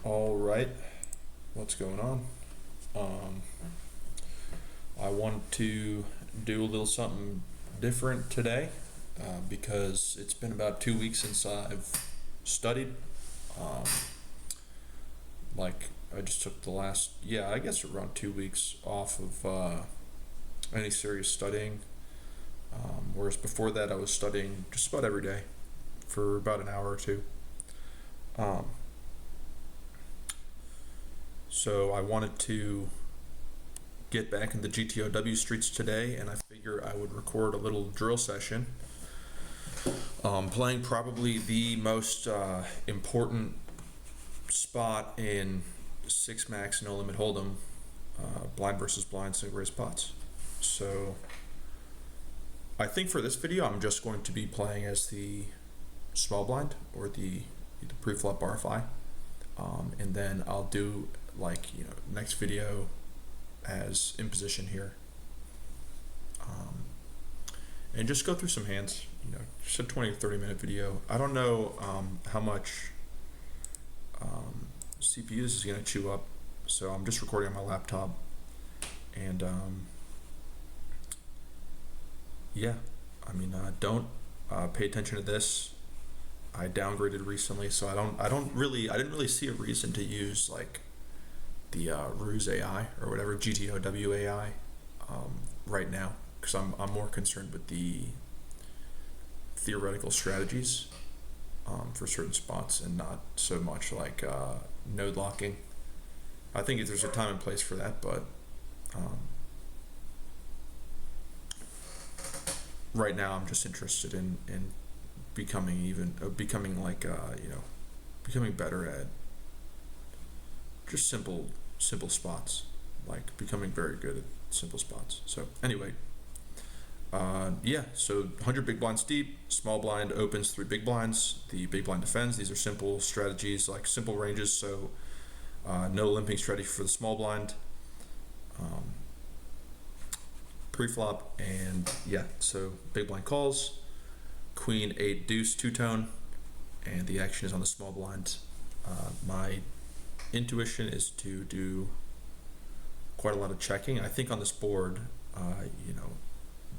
All right, what's going on? I wanted to do a little something different today because it's been about 2 weeks since I've studied. Um, I just took the last, I guess around 2 weeks off of any serious studying. Whereas before that, I was studying just about every day for about an hour or two. Um, So I wanted to get back in the GTOW streets today, and I figure I would record a little drill session, playing probably the most important spot in 6 max no limit hold'em, blind versus blind single raise pots. So I think for this video I'm just going to be playing as the small blind or the pre-flop RFI, and then I'll do next video as in position here, and just go through some hands, just a 20 to 30 minute video. I don't know how much CPU this is going to chew up, so I'm just recording on my laptop, and don't pay attention to this. I downgraded recently, so I didn't really see a reason to use the Ruse AI or whatever, GTOW AI, right now, because I'm more concerned with the theoretical strategies for certain spots, and not so much node locking. I think there's a time and place for that, but right now I'm just interested in becoming better at just simple spots, becoming very good at simple spots. So anyway, so 100 big blinds deep, small blind opens 3 big blinds, the big blind defends. These are simple strategies, simple ranges, so no limping strategy for the small blind, pre-flop, and so big blind calls, queen 8 deuce two-tone, and the action is on the small blind. My intuition is to do quite a lot of checking. I think on this board,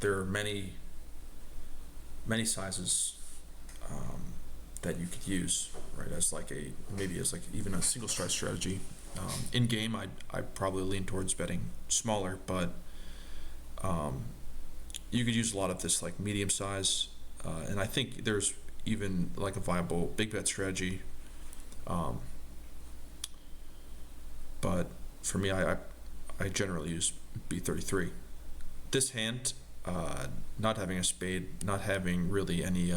there are many sizes that you could use, right, as even a single strike strategy. In game, I probably lean towards betting smaller, but you could use a lot of this medium size, and I think there's even a viable big bet strategy. But for me, I generally use B33. This hand, not having a spade, not having really any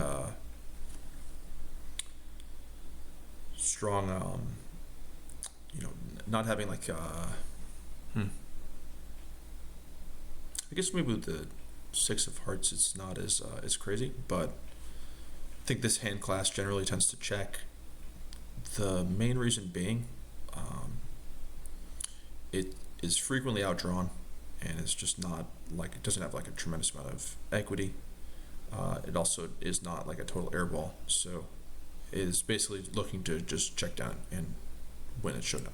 strong, not having I guess maybe with the 6 of hearts it's not as crazy, but I think this hand class generally tends to check. The main reason being, it is frequently outdrawn, and it's just not it doesn't have a tremendous amount of equity. It also is not a total airball, so it is basically looking to just check down and win its showdown.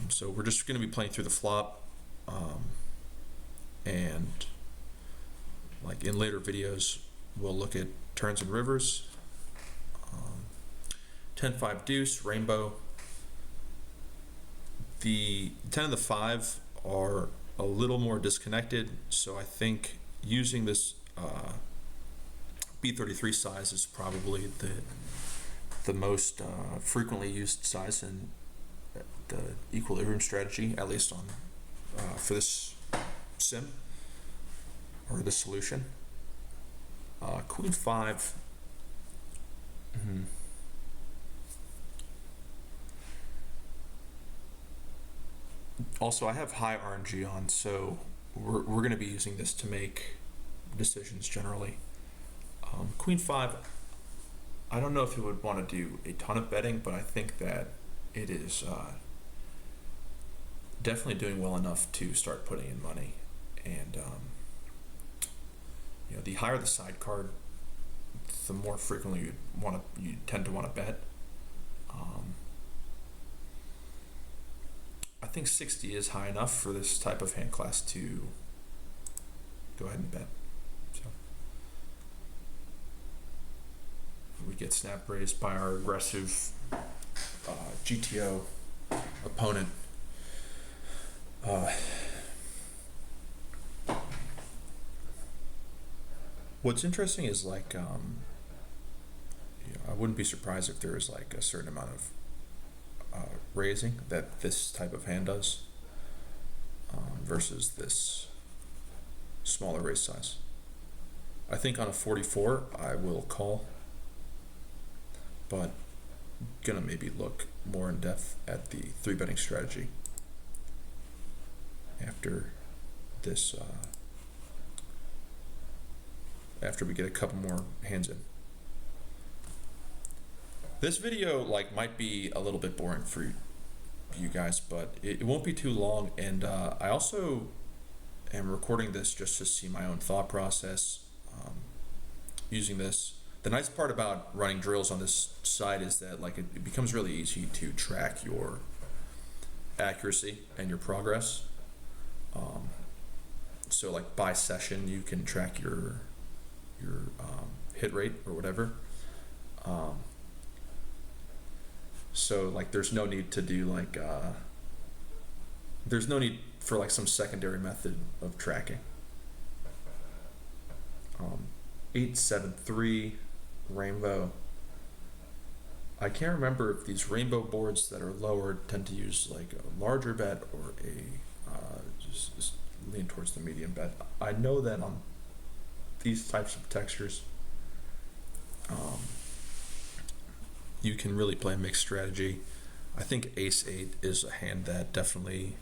So we're just going to be playing through the flop, and in later videos we'll look at turns and rivers. 10-5 deuce, rainbow. The 10 and the 5 are a little more disconnected, so I think using this B33 size is probably the most frequently used size in the equilibrium strategy, at least on for this sim or this solution. Queen 5. Also, I have high RNG on, so we're going to be using this to make decisions generally. Queen 5, I don't know if you would want to do a ton of betting, but I think that it is definitely doing well enough to start putting in money. And the higher the side card, the more frequently you tend to want to bet. I think 60 is high enough for this type of hand class to go ahead and bet. So we get snap raised by our aggressive GTO opponent. What's interesting is like I wouldn't be surprised if there is like a certain amount of raising that this type of hand does versus this smaller raise size. I think on a 44 I will call, but gonna maybe look more in depth at the 3-betting strategy after this after we get a couple more hands in. This video might be a little bit boring for you guys, but it won't be too long, and I also am recording this just to see my own thought process using this. The nice part about running drills on this site is that it becomes really easy to track your accuracy and your progress. So by session you can track your hit rate or whatever. So there's no need to do there's no need for some secondary method of tracking. 873 rainbow. I can't remember if these rainbow boards that are lower tend to use a larger bet or just lean towards the medium bet. I know that on these types of textures, you can really play a mixed strategy. I think Ace-8 is a hand that definitely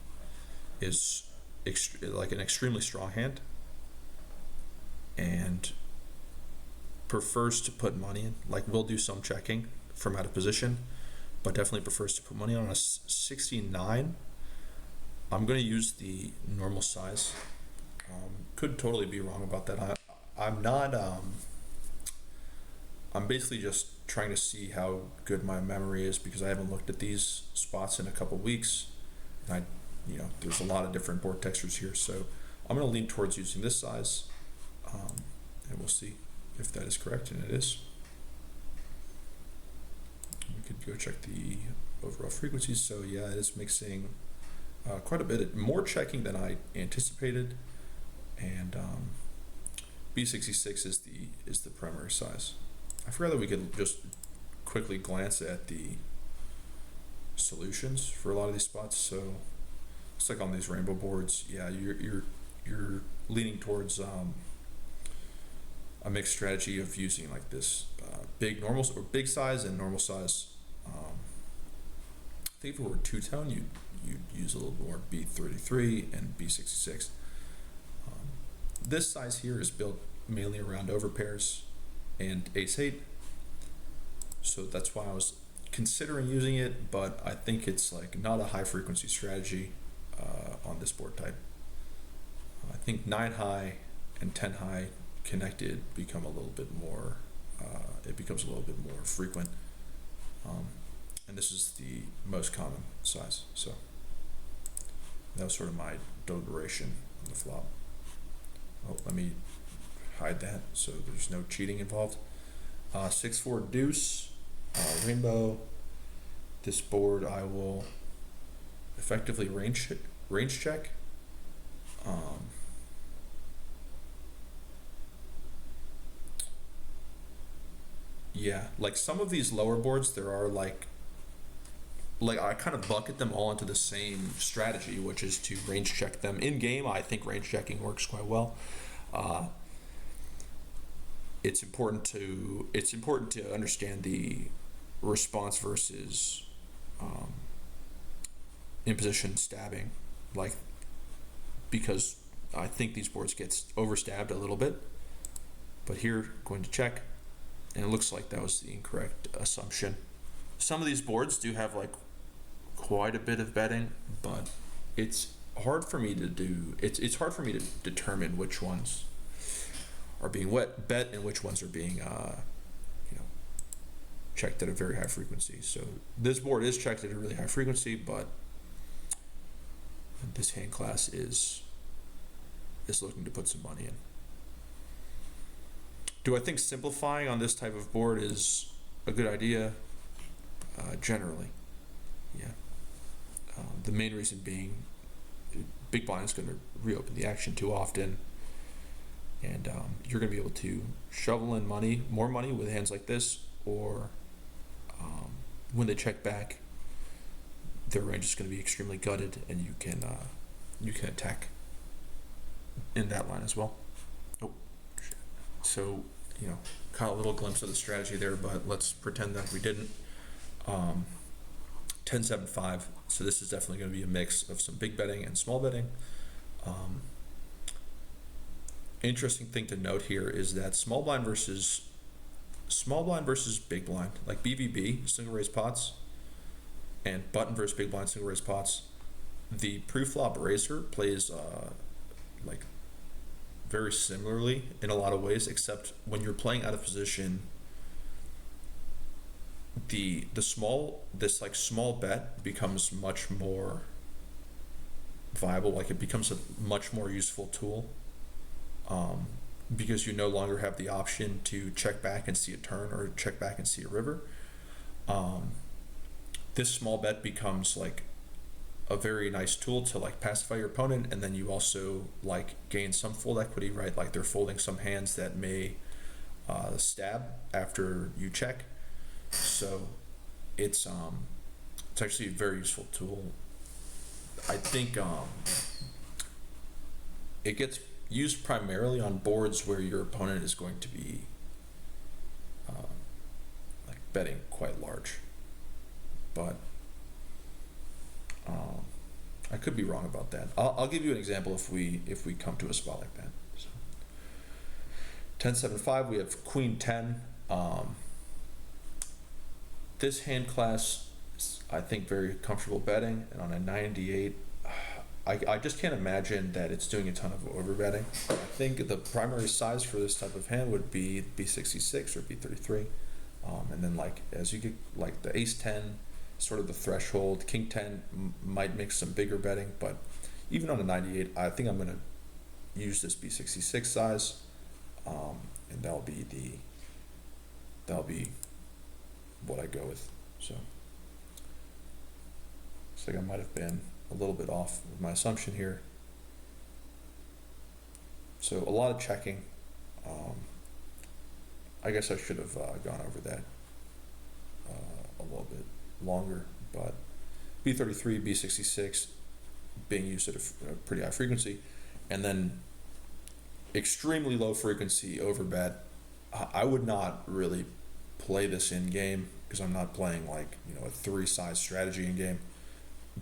is an extremely strong hand and prefers to put money in. We'll do some checking from out of position, but definitely prefers to put money on a 69. I'm going to use the normal size. Could totally be wrong about that. I'm not. I'm basically just trying to see how good my memory is because I haven't looked at these spots in a couple weeks, and there's a lot of different board textures here, so I'm going to lean towards using this size, and we'll see if that is correct, and it is. We could go check the overall frequencies. So yeah, it is mixing quite a bit, more checking than I anticipated, and B66 is the primary size. I forgot that we could just quickly glance at the solutions for a lot of these spots. So it's on these rainbow boards, yeah, you're leaning towards a mixed strategy of using this big normal or big size and normal size. I think if it were two-tone, you'd use a little more B33 and B66. This size here is built mainly around overpairs and Ace-8, so that's why I was considering using it, but I think it's not a high frequency strategy on this board type. I think 9 high and 10 high connected become a little bit more it becomes a little bit more frequent, and this is the most common size. So that was sort of my deliberation on the flop. Oh, let me hide that so there's no cheating involved. 6-4 deuce, rainbow. This board I will effectively range check. Yeah, some of these lower boards, there are I kind of bucket them all into the same strategy, which is to range check them in game. I think range checking works quite well. It's important to understand the response versus in position stabbing, because I think these boards get overstabbed a little bit. But here, going to check, and it looks like that was the incorrect assumption. Some of these boards do have quite a bit of betting, but it's hard for me to do. It's hard for me to determine which ones are being bet and which ones are being checked at a very high frequency. So this board is checked at a really high frequency, but this hand class is looking to put some money in. Do I think simplifying on this type of board is a good idea? Generally, yeah. The main reason being, big blind is going to reopen the action too often, and you're going to be able to shovel in more money with hands like this, or when they check back, their range is going to be extremely gutted, and you can attack in that line as well. Oh, shit. So, caught a little glimpse of the strategy there, but let's pretend that we didn't. 10-7-5. So this is definitely going to be a mix of some big betting and small betting. Interesting thing to note here is that small blind versus big blind, like BvB single raise pots, and button versus big blind single raise pots, the pre-flop raiser plays like very similarly in a lot of ways, except when you're playing out of position, this small bet becomes much more viable. Like, it becomes a much more useful tool, because you no longer have the option to check back and see a turn or check back and see a river. This small bet becomes like a very nice tool to like pacify your opponent, and then you also like gain some fold equity, right? Like, they're folding some hands that may stab after you check. So it's actually a very useful tool. I think it gets used primarily on boards where your opponent is going to be like betting quite large, but I could be wrong about that. I'll give you an example if we come to a spot like that. So 10-7-5, we have Queen 10. This hand class is, I think, very comfortable betting, and on a 98, I just can't imagine that it's doing a ton of over betting. I think the primary size for this type of hand would be B66 or B33, and then like as you get like the Ace 10, sort of the threshold. King 10 might make some bigger betting, but even on a 98, I think I'm going to use this B66 size, and that'll be what I go with. So looks like I might have been a little bit off with my assumption here. So a lot of checking. I guess I should have gone over that a little bit longer, but B33, B66 being used at a pretty high frequency, and then extremely low frequency over bet. I would not really play this in game because I'm not playing like a 3 size strategy in game,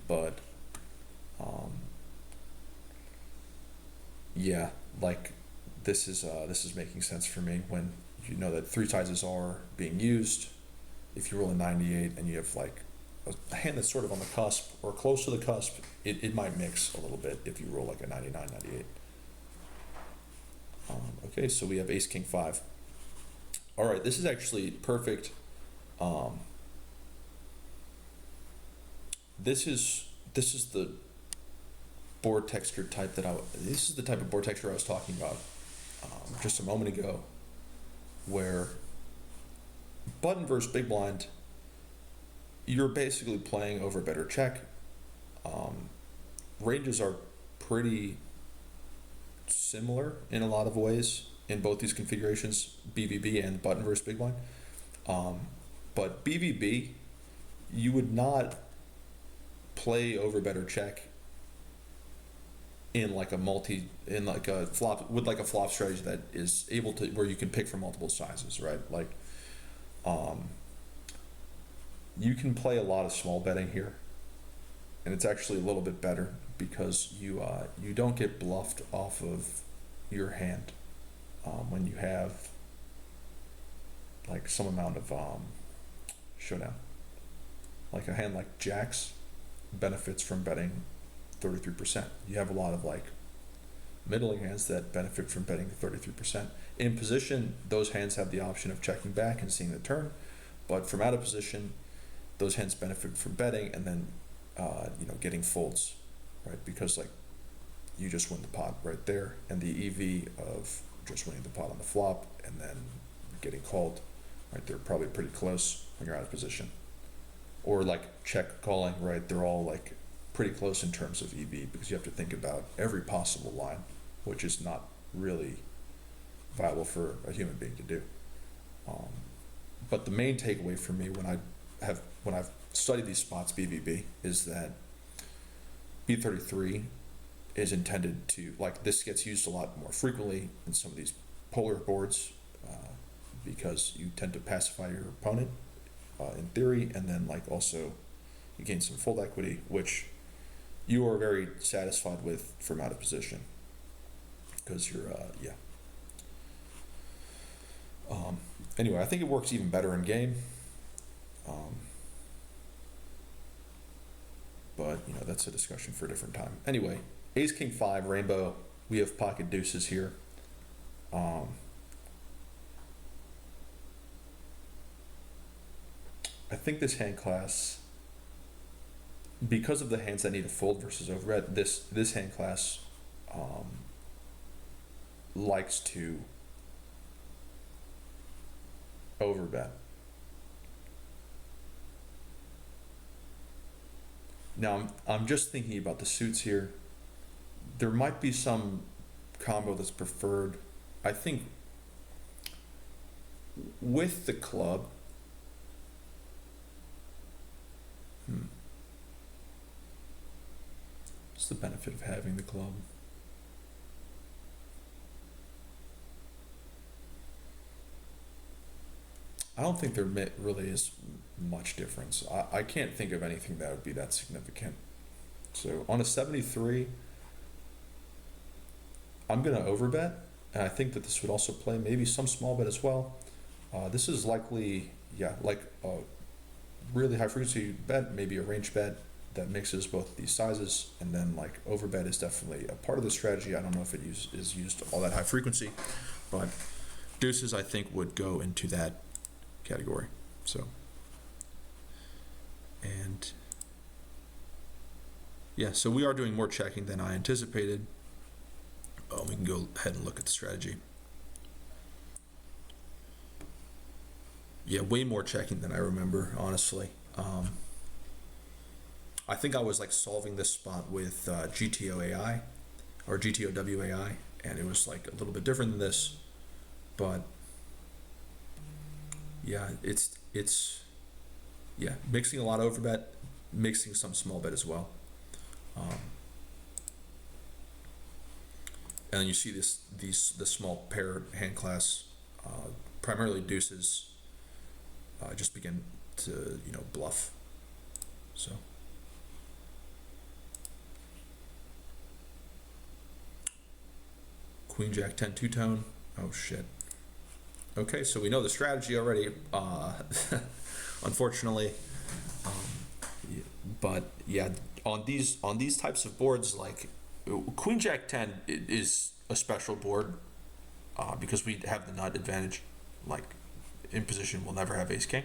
but yeah, like this is making sense for me when you know that 3 sizes are being used. If you roll a 98 and you have like a hand that's sort of on the cusp or close to the cusp, it might mix a little bit if you roll like a 99, 98. Okay, so we have Ace King 5. All right, this is actually perfect. This is the board texture type this is the type of board texture I was talking about just a moment ago, where button versus big blind, you're basically playing over better check. Ranges are pretty similar in a lot of ways in both these configurations, BvB and button versus big blind. But BvB, you would not play over better check in like a flop with like a flop strategy that is able to where you can pick from multiple sizes, right? Like you can play a lot of small betting here, and it's actually a little bit better because you don't get bluffed off of your hand when you have like some amount of showdown. Like a hand like jacks benefits from betting 33%. You have a lot of like middling hands that benefit from betting 33%. In position, those hands have the option of checking back and seeing the turn, But from out of position, those hands benefit from betting and then getting folds, right? Because like you just win the pot right there, and the EV of just winning the pot on the flop and then getting called, right? They're probably pretty close when you're out of position. Or like check calling, right? They're all like pretty close in terms of EV because you have to think about every possible line, which is not really viable for a human being to do. But the main takeaway for me when I've studied these spots BvB is that B33 is intended to, like, this gets used a lot more frequently in some of these polar boards because you tend to pacify your opponent in theory, and then like also you gain some fold equity, which you are very satisfied with from out of position because you're anyway, I think it works even better in game. But that's a discussion for a different time. Anyway, ace king 5 rainbow, we have pocket deuces here. I think this hand class, because of the hands that need a fold versus overbet, this hand class likes to overbet. Now I'm just thinking about the suits here. There might be some combo that's preferred. I think with the club, what's the benefit of having the club? I don't think there really is much difference. I can't think of anything that would be that significant. So on a 73, I'm going to overbet, and I think that this would also play maybe some small bet as well. This is likely, like a really high frequency bet, maybe a range bet that mixes both these sizes, and then like overbet is definitely a part of the strategy. I don't know if it is used all that high frequency, but deuces I think would go into that category. So, and so we are doing more checking than I anticipated. We can go ahead and look at the strategy. Way more checking than I remember, honestly. I think I was like solving this spot with GTOW or GTOW AI, and it was like a little bit different than this, but it's mixing a lot of overbet, mixing some small bet as well. And then you see the small pair hand class, primarily deuces, just begin to bluff. So Queen Jack 10 two-tone. Oh shit. Okay, so we know the strategy already, unfortunately. But on these types of boards, like Queen Jack 10 is a special board because we have the nut advantage. Like in position, we'll never have ace king.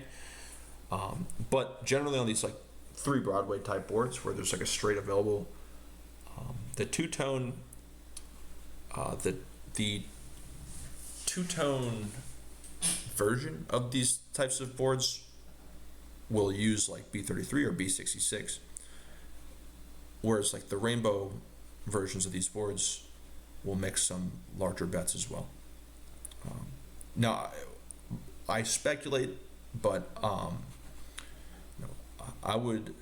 But generally on these like 3 Broadway type boards where there's like a straight available, the two-tone, the two-tone version of these types of boards will use like B33 or B66, whereas like the rainbow versions of these boards will mix some larger bets as well. Now I speculate, but I would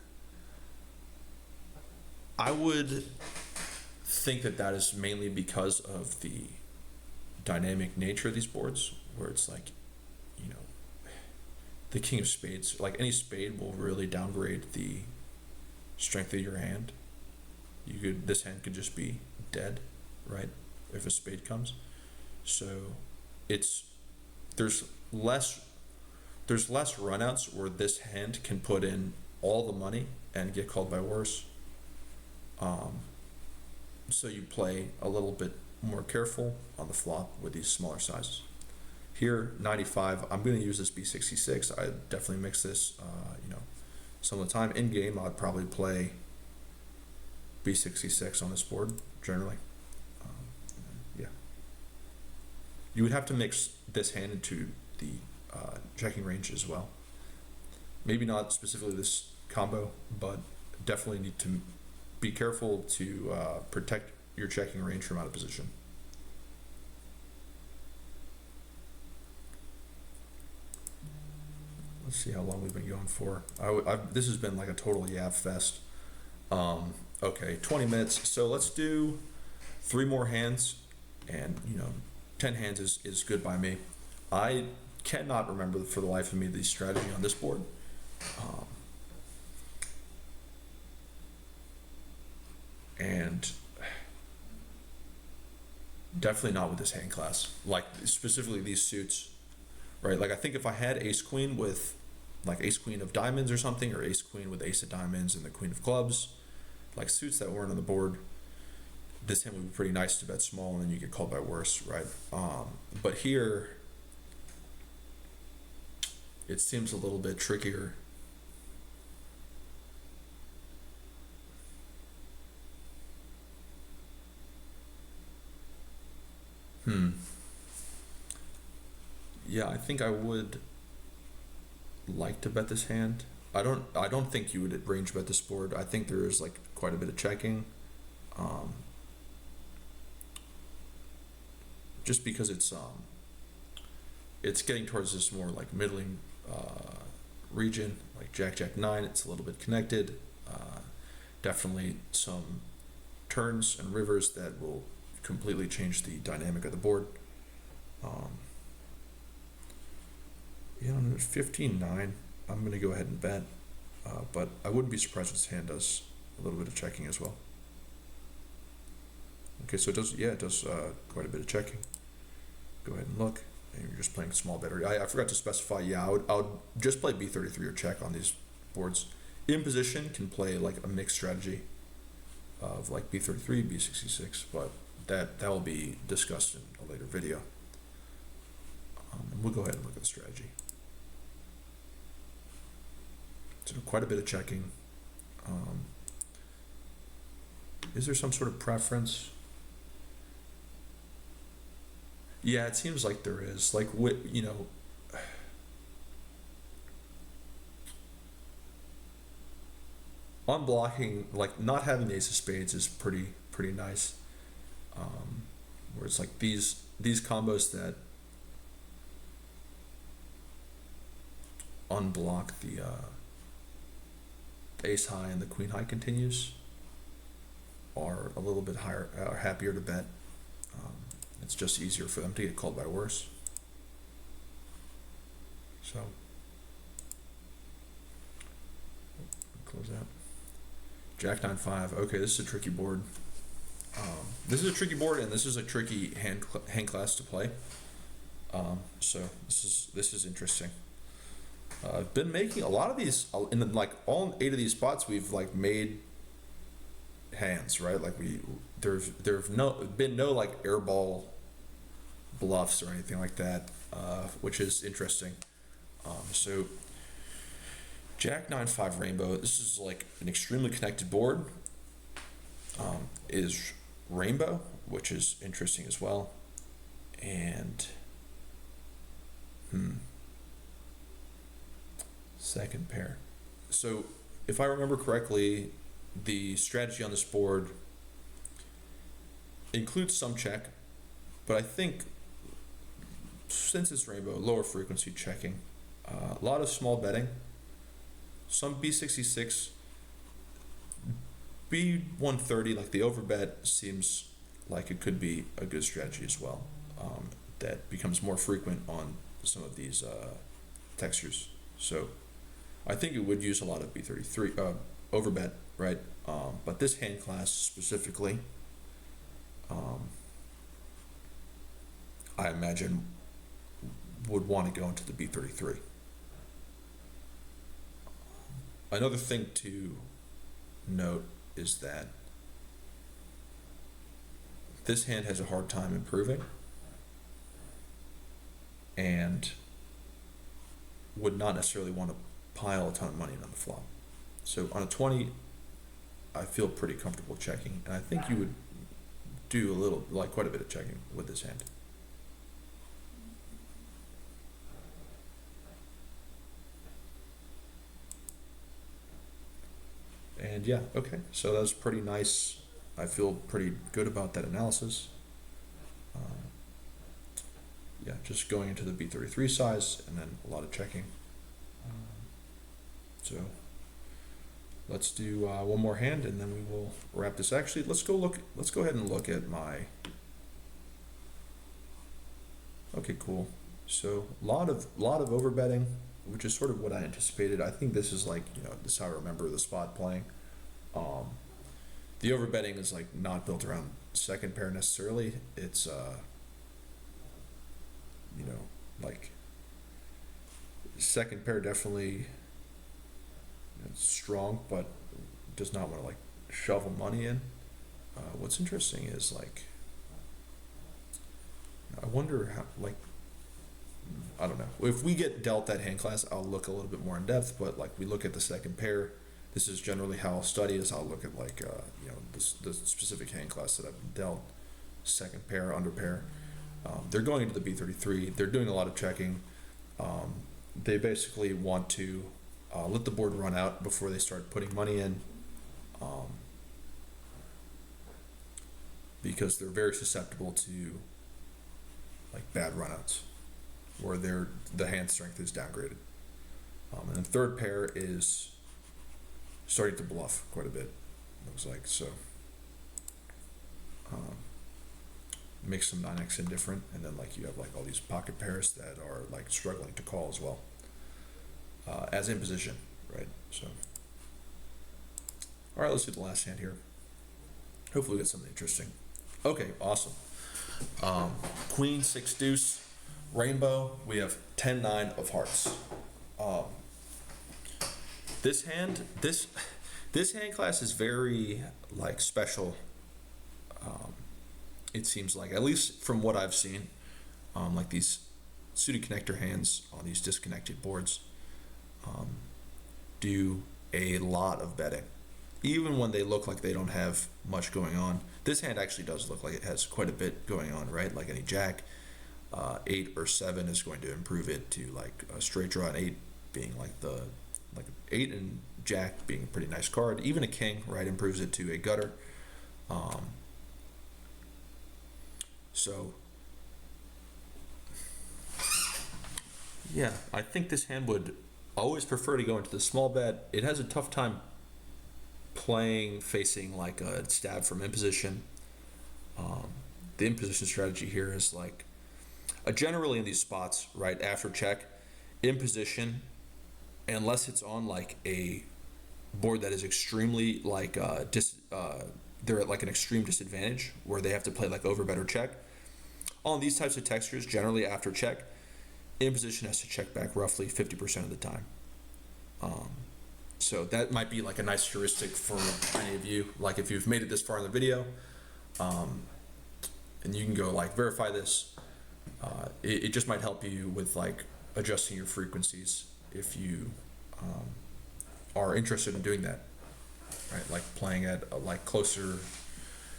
think that is mainly because of the dynamic nature of these boards, where it's like the king of spades, like any spade will really downgrade the strength of your hand. This hand could just be dead, right, if a spade comes. So there's less runouts where this hand can put in all the money and get called by worse. So you play a little bit more careful on the flop with these smaller sizes. Here, 95, I'm going to use this B66. I definitely mix this, some of the time. In game, I'd probably play B66 on this board, generally. Yeah. You would have to mix this hand into the checking range as well. Maybe not specifically this combo, but definitely need to be careful to protect your checking range from out of position. Let's see how long we've been going for. This has been like a total yap fest. Okay, 20 minutes. So let's do 3 more hands, and 10 hands is good by me. I cannot remember for the life of me the strategy on this board. And definitely not with this hand class, like specifically these suits, right? Like I think if I had ace queen with like ace queen of diamonds or something, or ace queen with ace of diamonds and the queen of clubs, like suits that weren't on the board, this hand would be pretty nice to bet small, and then you get called by worse, right? But here it seems a little bit trickier. Yeah, I think I would like to bet this hand. I don't think you would range bet this board. I think there is like quite a bit of checking. Just because it's getting towards this more like middling region, like Jack 9, it's a little bit connected. Definitely some turns and rivers that will completely change the dynamic of the board. 15-9, I'm going to go ahead and bet, but I wouldn't be surprised if this hand does a little bit of checking as well. Okay, so it does quite a bit of checking. Go ahead and look, and you're just playing small better. I forgot to specify, I would just play B33 or check on these boards. In position can play like a mixed strategy of like B33, B66, but that will be discussed in a later video. And we'll go ahead and look at the strategy. So quite a bit of checking. Is there some sort of preference? Yeah, it seems like there is. Like, unblocking, like not having the ace of spades is pretty nice. Where it's like these combos that unblock the ace high and the queen high continues are a little bit higher, happier to bet. It's just easier for them to get called by worse. So close out. Jack 9-5. Okay, this is a tricky board. This is a tricky board, and this is a tricky hand class to play. So this is interesting. I've been making a lot of these in like all 8 of these spots. We've like made hands, right? Like there've been no like airball bluffs or anything like that, which is interesting. So Jack 9-5 rainbow. This is like an extremely connected board. Is rainbow, which is interesting as well. And second pair. So if I remember correctly, the strategy on this board includes some check, but I think since it's rainbow, lower frequency checking, a lot of small betting, some B66, B130, like the overbet seems like it could be a good strategy as well. That becomes more frequent on some of these textures. So I think it would use a lot of B33 overbet, right? But this hand class specifically, I imagine would want to go into the B33. Another thing to note is that this hand has a hard time improving. and would not necessarily want to pile a ton of money in on the flop. So on a 20, I feel pretty comfortable checking, and I think you would do a little, like quite a bit of checking with this hand. And yeah, okay, so that was pretty nice. I feel pretty good about that analysis. Yeah, just going into the B33 size and then a lot of checking. So let's do one more hand and then we will wrap this. Actually, let's go ahead and look at my, okay, cool. So a lot of overbetting, which is sort of what I anticipated. I think this is like, this is how I remember the spot playing. The overbetting is like not built around second pair necessarily. It's like second pair definitely strong, but does not want to like shovel money in. What's interesting is like, I wonder how, like, I don't know. If we get dealt that hand class, I'll look a little bit more in depth, but like we look at the second pair, this is generally how I'll study is I'll look at like, the specific hand class that I've been dealt, second pair, under pair. They're going into the B33, they're doing a lot of checking. They basically want to let the board run out before they start putting money in, because they're very susceptible to like bad runouts where the hand strength is downgraded. And then third pair is starting to bluff quite a bit, looks like. So mix some 9x indifferent, and then like you have like all these pocket pairs that are like struggling to call as well, as in position, right? So all right, let's do the last hand here. Hopefully we get something interesting. Okay, awesome. Queen, 6 deuce, rainbow. We have 10-9 of hearts. This hand class is very like special. It seems like, at least from what I've seen, like these suited connector hands on these disconnected boards do a lot of betting, even when they look like they don't have much going on. This hand actually does look like it has quite a bit going on, right? Like any jack, 8 or 7 is going to improve it to like a straight draw, and 8 being like 8 and jack being a pretty nice card. Even a king, right, improves it to a gutter. So yeah, I think this hand would always prefer to go into the small bet. It has a tough time playing facing like a stab from in position. The in position strategy here is like, generally in these spots, right after check, in position, unless it's on like a board that is extremely like they're at like an extreme disadvantage where they have to play like overbet or check. On these types of textures, generally after check, in position has to check back roughly 50% of the time. So that might be like a nice heuristic for any of you, like if you've made it this far in the video, and you can go like verify this. It just might help you with like adjusting your frequencies if you are interested in doing that, right? Like playing at like closer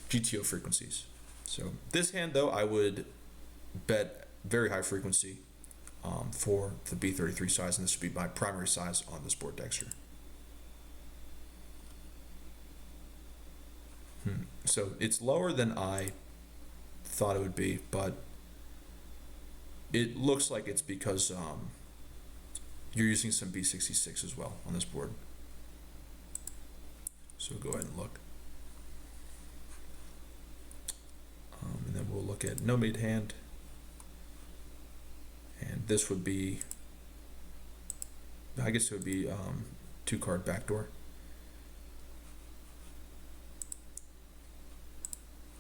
GTO frequencies. So this hand though, I would bet very high frequency for the B33 size, and this would be my primary size on this board texture. So it's lower than I thought it would be, but it looks like it's because you're using some B66 as well on this board. So go ahead and look. And then we'll look at no made hand. And this would be, I guess it would be 2-card backdoor.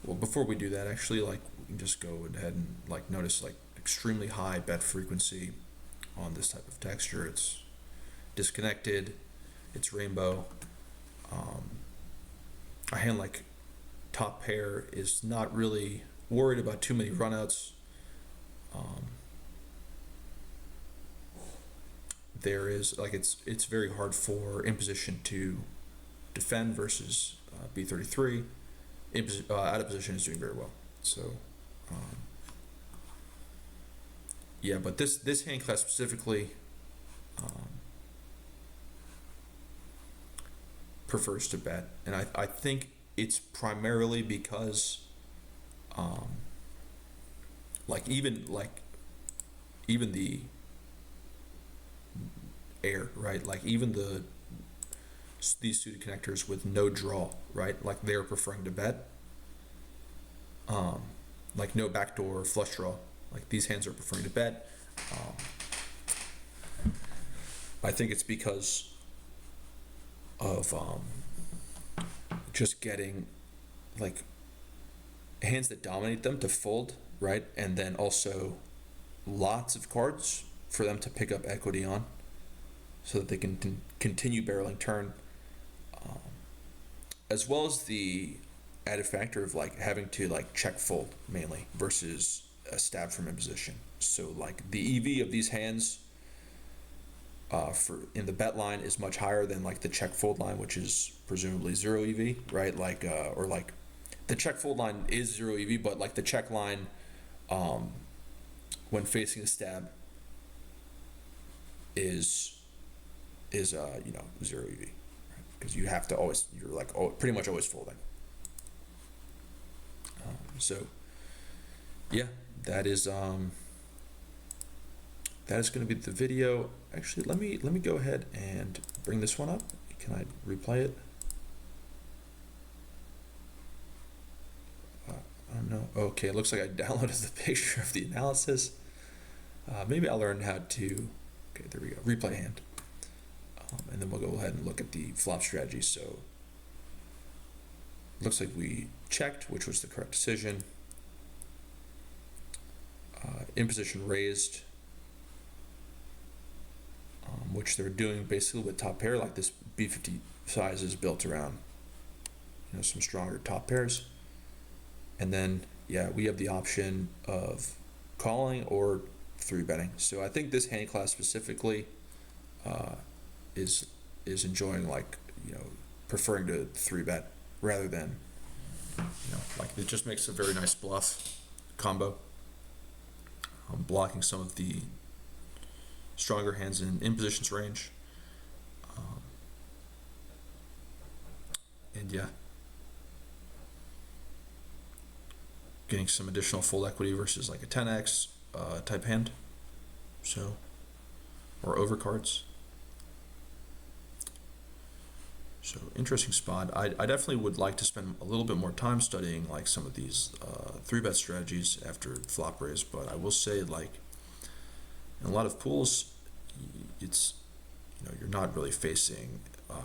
Well, before we do that, actually, like we can just go ahead and like notice like extremely high bet frequency on this type of texture. It's disconnected, it's rainbow. A hand like top pair is not really worried about too many runouts. there is like it's very hard for in position to defend versus B33. Out of position is doing very well. So yeah, but this hand class specifically prefers to bet, and I think it's primarily because like even the air, right? Like even these suited connectors with no draw, right? Like they're preferring to bet. Like no backdoor flush draw. Like these hands are preferring to bet. I think it's because of just getting like hands that dominate them to fold, right? And then also lots of cards for them to pick up equity on, so that they can continue barreling turn, as well as the added factor of like having to like check fold mainly versus a stab from in position. So like the EV of these hands for in the bet line is much higher than like the check fold line, which is presumably 0 EV, right? Like or like the check fold line is 0 EV, but like the check line when facing a stab is 0 EV, because you have to always, you're like pretty much always folding. So yeah, that is going to be the video. Actually, let me go ahead and bring this one up. Can I replay it? I don't know. Okay, it looks like I downloaded the picture of the analysis. Maybe I'll learn how to. Okay, there we go. Replay hand. And then we'll go ahead and look at the flop strategy. So looks like we checked, which was the correct decision. In position raised, which they're doing basically with top pair. Like this B50 size is built around some stronger top pairs. And then yeah, we have the option of calling or 3-betting. So I think this hand class specifically is enjoying preferring to 3-bet rather than like it just makes a very nice bluff combo, blocking some of the stronger hands in positions range, and yeah, getting some additional fold equity versus like a 10x type hand, so or overcards. So interesting spot. I definitely would like to spend a little bit more time studying like some of these 3-bet strategies after flop raise, but I will say like in a lot of pools, it's you're not really facing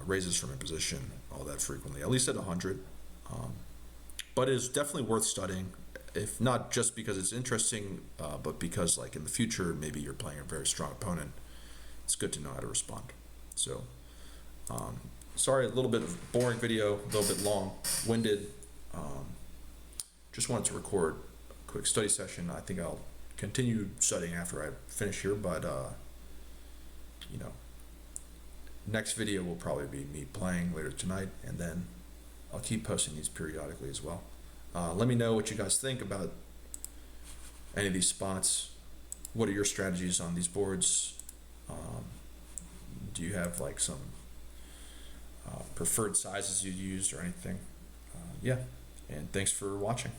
raises from in position all that frequently, at least at 100. But it is definitely worth studying, if not just because it's interesting, but because like in the future maybe you're playing a very strong opponent. It's good to know how to respond. So. Sorry, a little bit of boring video, a little bit long-winded. Just wanted to record a quick study session. I think I'll continue studying after I finish here, but next video will probably be me playing later tonight, and then I'll keep posting these periodically as well. Let me know what you guys think about any of these spots. What are your strategies on these boards? Do you have like some preferred sizes you used or anything? Yeah, and thanks for watching.